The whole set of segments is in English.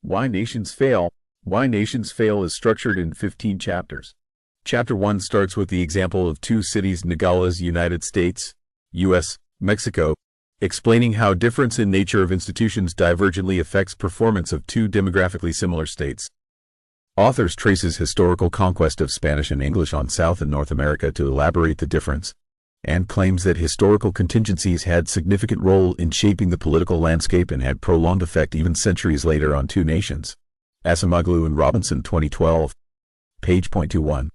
Why Nations Fail. Why Nations Fail is structured in 15 chapters. Chapter 1 starts with the example of two cities, Nogales, United States, U.S., Mexico, explaining how difference in nature of institutions divergently affects performance of two demographically similar states. Authors traces historical conquest of Spanish and English on South and North America to elaborate the difference, and claims that historical contingencies had significant role in shaping the political landscape and had prolonged effect even centuries later on two nations. Acemoglu and Robinson, 2012, page 21.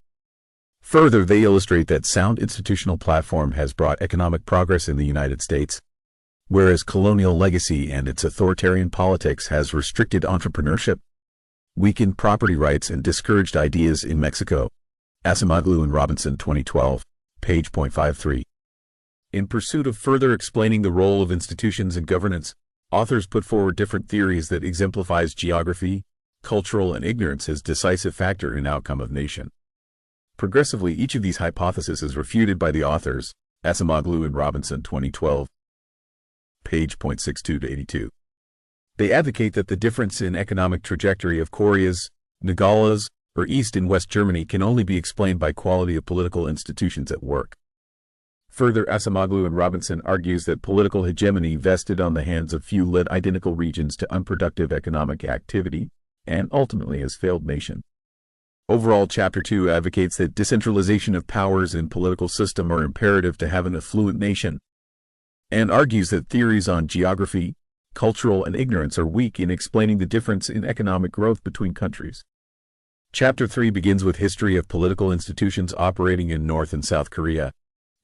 Further, they illustrate that sound institutional platform has brought economic progress in the United States, whereas colonial legacy and its authoritarian politics has restricted entrepreneurship, weakened property rights, and discouraged ideas in Mexico. Acemoglu and Robinson, 2012, page 53. In pursuit of further explaining the role of institutions and governance, authors put forward different theories that exemplifies geography, cultural, and ignorance as decisive factor in outcome of nation. Progressively, each of these hypotheses is refuted by the authors. Acemoglu and Robinson, 2012, page 62 to 82. They advocate that the difference in economic trajectory of Koreas, Nogales, or East and West Germany can only be explained by quality of political institutions at work. Further, Acemoglu and Robinson argues that political hegemony vested on the hands of few led identical regions to unproductive economic activity, and ultimately has failed nation. Overall, Chapter 2 advocates that decentralization of powers in political system are imperative to have an affluent nation, and argues that theories on geography, cultural, and ignorance are weak in explaining the difference in economic growth between countries. Chapter 3 begins with history of political institutions operating in North and South Korea,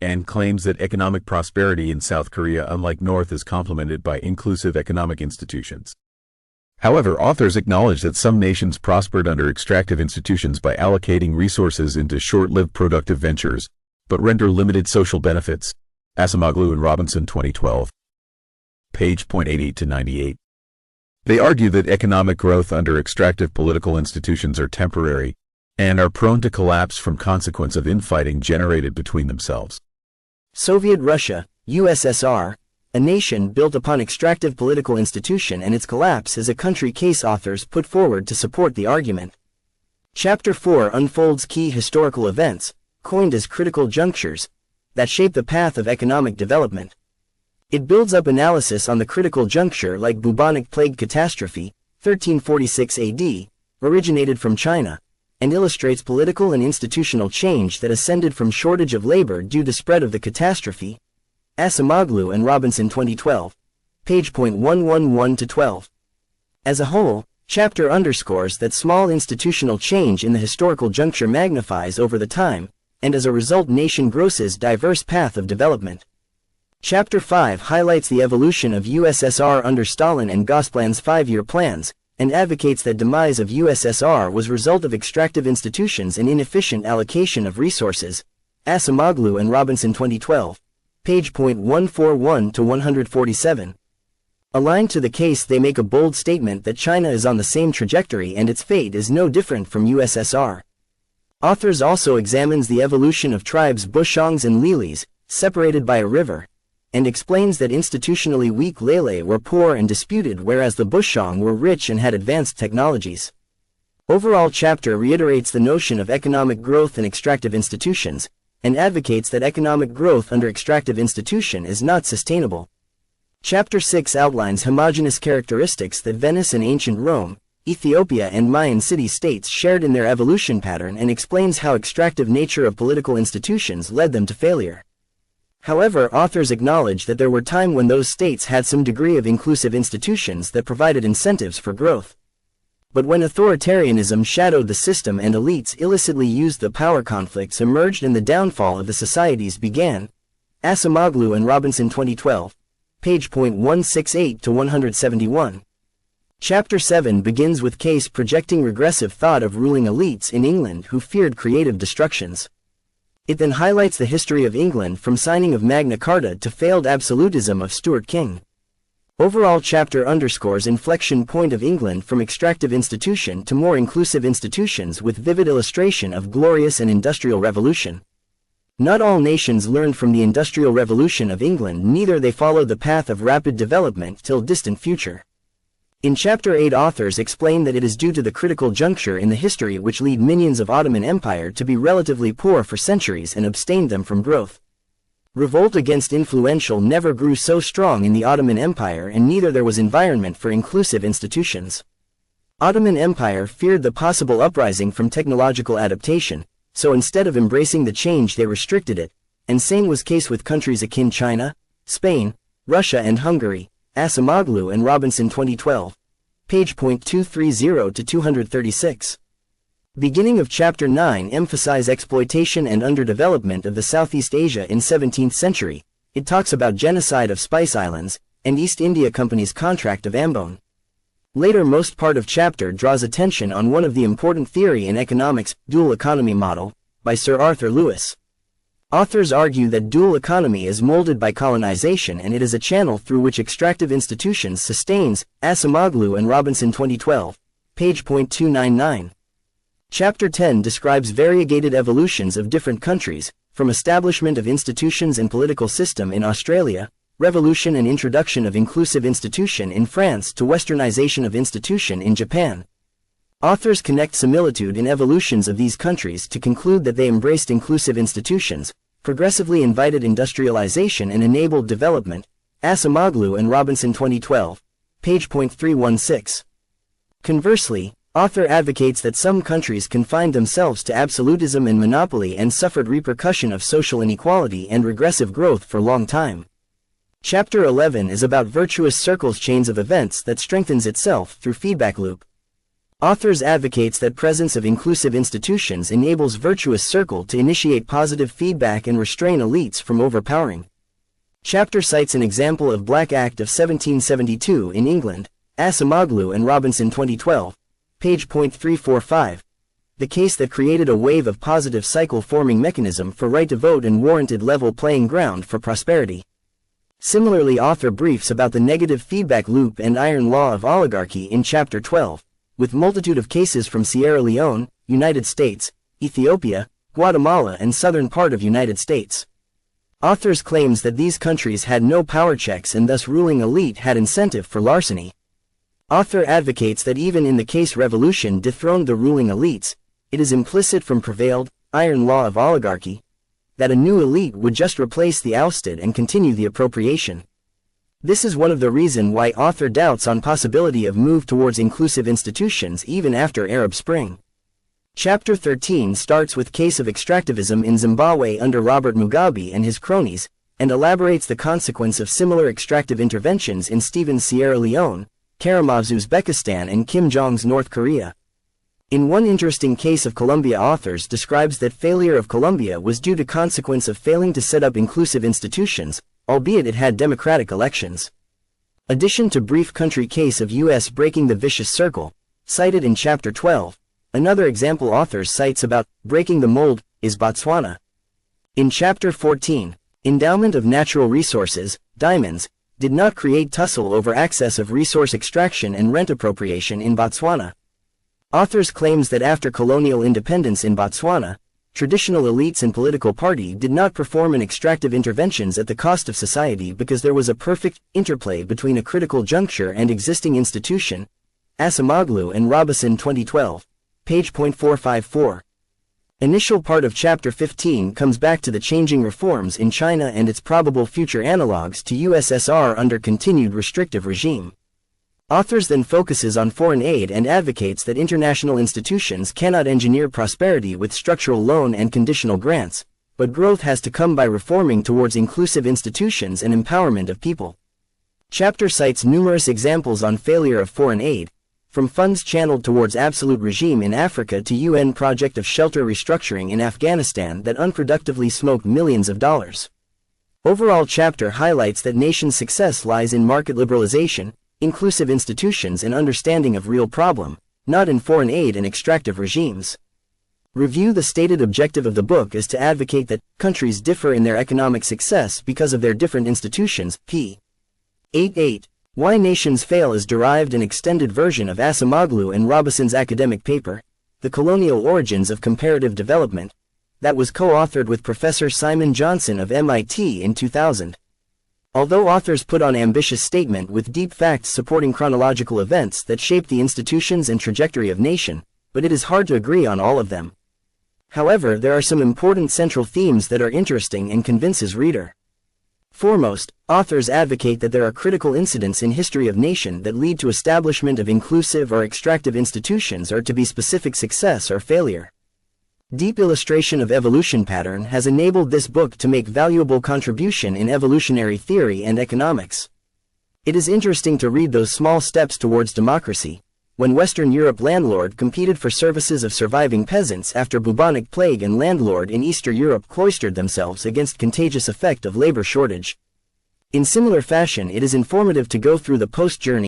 and claims that economic prosperity in South Korea, unlike North, is complemented by inclusive economic institutions. However, authors acknowledge that some nations prospered under extractive institutions by allocating resources into short-lived productive ventures, but render limited social benefits. Acemoglu and Robinson, 2012, page 88 to 98. They argue that economic growth under extractive political institutions are temporary, and are prone to collapse from consequence of infighting generated between themselves. Soviet Russia, USSR, a nation built upon extractive political institution, and its collapse is a country case authors put forward to support the argument. Chapter 4 unfolds key historical events, coined as critical junctures, that shape the path of economic development. It builds up analysis on the critical juncture like bubonic plague catastrophe, 1346 AD, originated from China, and illustrates political and institutional change that ascended from shortage of labor due to spread of the catastrophe. Acemoglu and Robinson, 2012, page 111 to 12. As a whole, chapter underscores that small institutional change in the historical juncture magnifies over the time, and as a result nation grosses diverse path of development. Chapter 5 highlights the evolution of USSR under Stalin and Gosplan's 5-year plans, and advocates that demise of USSR was result of extractive institutions and inefficient allocation of resources. Acemoglu and Robinson, 2012, page 141 to 147. Aligned to the case, they make a bold statement that China is on the same trajectory and its fate is no different from USSR. Authors also examines the evolution of tribes Bushongs and Lilis, separated by a river, and explains that institutionally weak Lele were poor and disputed, whereas the Bushong were rich and had advanced technologies. Overall, chapter reiterates the notion of economic growth and extractive institutions, and advocates that economic growth under extractive institution is not sustainable. Chapter 6 outlines homogeneous characteristics that Venice and ancient Rome, Ethiopia and Mayan city-states shared in their evolution pattern, and explains how extractive nature of political institutions led them to failure. However, authors acknowledge that there were times when those states had some degree of inclusive institutions that provided incentives for growth. But when authoritarianism shadowed the system and elites illicitly used the power, conflicts emerged and the downfall of the societies began. Acemoglu and Robinson, 2012, page 168 to 171. Chapter 7 begins with case projecting regressive thought of ruling elites in England who feared creative destructions. It then highlights the history of England from signing of Magna Carta to failed absolutism of Stuart King. Overall, chapter underscores inflection point of England from extractive institution to more inclusive institutions with vivid illustration of glorious and industrial revolution. Not all nations learned from the Industrial Revolution of England, neither they followed the path of rapid development till distant future. In Chapter 8, authors explain that it is due to the critical juncture in the history which lead minions of Ottoman Empire to be relatively poor for centuries and abstained them from growth. Revolt against influential never grew so strong in the Ottoman Empire, and neither there was environment for inclusive institutions. Ottoman Empire feared the possible uprising from technological adaptation, so instead of embracing the change they restricted it, and same was case with countries akin China, Spain, Russia and Hungary. Acemoglu and Robinson 2012. Page .230 to 236. Beginning of Chapter 9 emphasize exploitation and underdevelopment of the Southeast Asia in 17th century. It talks about genocide of Spice Islands, and East India Company's contract of Ambon. Later most part of chapter draws attention on one of the important theory in economics, dual economy model, by Sir Arthur Lewis. Authors argue that dual economy is molded by colonization and it is a channel through which extractive institutions sustains. Acemoglu and Robinson 2012. Page .299. Chapter 10 describes variegated evolutions of different countries, from establishment of institutions and political system in Australia, revolution and introduction of inclusive institution in France to westernization of institution in Japan. Authors connect similitude in evolutions of these countries to conclude that they embraced inclusive institutions, progressively invited industrialization and enabled development. Acemoglu and Robinson 2012. Page .316. Conversely, author advocates that some countries confined themselves to absolutism and monopoly and suffered repercussion of social inequality and regressive growth for long time. Chapter 11 is about virtuous circles, chains of events that strengthens itself through feedback loop. Authors advocates that presence of inclusive institutions enables virtuous circle to initiate positive feedback and restrain elites from overpowering. Chapter cites an example of Black Act of 1772 in England, Acemoglu and Robinson 2012, page .345, the case that created a wave of positive cycle-forming mechanism for right to vote and warranted level playing ground for prosperity. Similarly, author briefs about the negative feedback loop and iron law of oligarchy in Chapter 12. With multitude of cases from Sierra Leone, United States, Ethiopia, Guatemala and southern part of United States. Authors claims that these countries had no power checks and thus ruling elite had incentive for larceny. Author advocates that even in the case revolution dethroned the ruling elites, it is implicit from prevailed, iron law of oligarchy, that a new elite would just replace the ousted and continue the appropriation. This is one of the reasons why author doubts on possibility of move towards inclusive institutions even after Arab Spring. Chapter 13 starts with case of extractivism in Zimbabwe under Robert Mugabe and his cronies, and elaborates the consequence of similar extractive interventions in Stephen's Sierra Leone, Karimov's Uzbekistan and Kim Jong's North Korea. In one interesting case of Colombia, authors describes that failure of Colombia was due to consequence of failing to set up inclusive institutions, albeit it had democratic elections. Addition to brief country case of U.S. breaking the vicious circle, cited in Chapter 12, another example authors cites about breaking the mold is Botswana. In Chapter 14, endowment of natural resources, diamonds, did not create tussle over access of resource extraction and rent appropriation in Botswana. Authors claims that after colonial independence in Botswana, traditional elites and political party did not perform an extractive interventions at the cost of society because there was a perfect interplay between a critical juncture and existing institution. Acemoglu and Robinson 2012. Page .454. Initial part of Chapter 15 comes back to the changing reforms in China and its probable future analogues to USSR under continued restrictive regime. Authors then focuses on foreign aid and advocates that international institutions cannot engineer prosperity with structural loan and conditional grants, but growth has to come by reforming towards inclusive institutions and empowerment of people. Chapter cites numerous examples on failure of foreign aid, from funds channeled towards absolute regime in Africa to UN project of shelter restructuring in Afghanistan that unproductively smoked millions of dollars. Overall, chapter highlights that nation's success lies in market liberalization, inclusive institutions and understanding of real problem, not in foreign aid and extractive regimes. Review. The stated objective of the book is to advocate that countries differ in their economic success because of their different institutions. p. 88. Why Nations Fail is derived an extended version of Acemoglu and Robinson's academic paper, The Colonial Origins of Comparative Development, that was co-authored with Professor Simon Johnson of MIT in 2000. Although authors put on ambitious statement with deep facts supporting chronological events that shaped the institutions and trajectory of nation, but it is hard to agree on all of them. However, there are some important central themes that are interesting and convinces reader. Foremost, authors advocate that there are critical incidents in history of nation that lead to establishment of inclusive or extractive institutions or to be specific success or failure. Deep illustration of evolution pattern has enabled this book to make valuable contribution in evolutionary theory and economics. It is interesting to read those small steps towards democracy, when Western Europe landlord competed for services of surviving peasants after bubonic plague and landlord in Eastern Europe cloistered themselves against contagious effect of labor shortage. In similar fashion, it is informative to go through the post-journey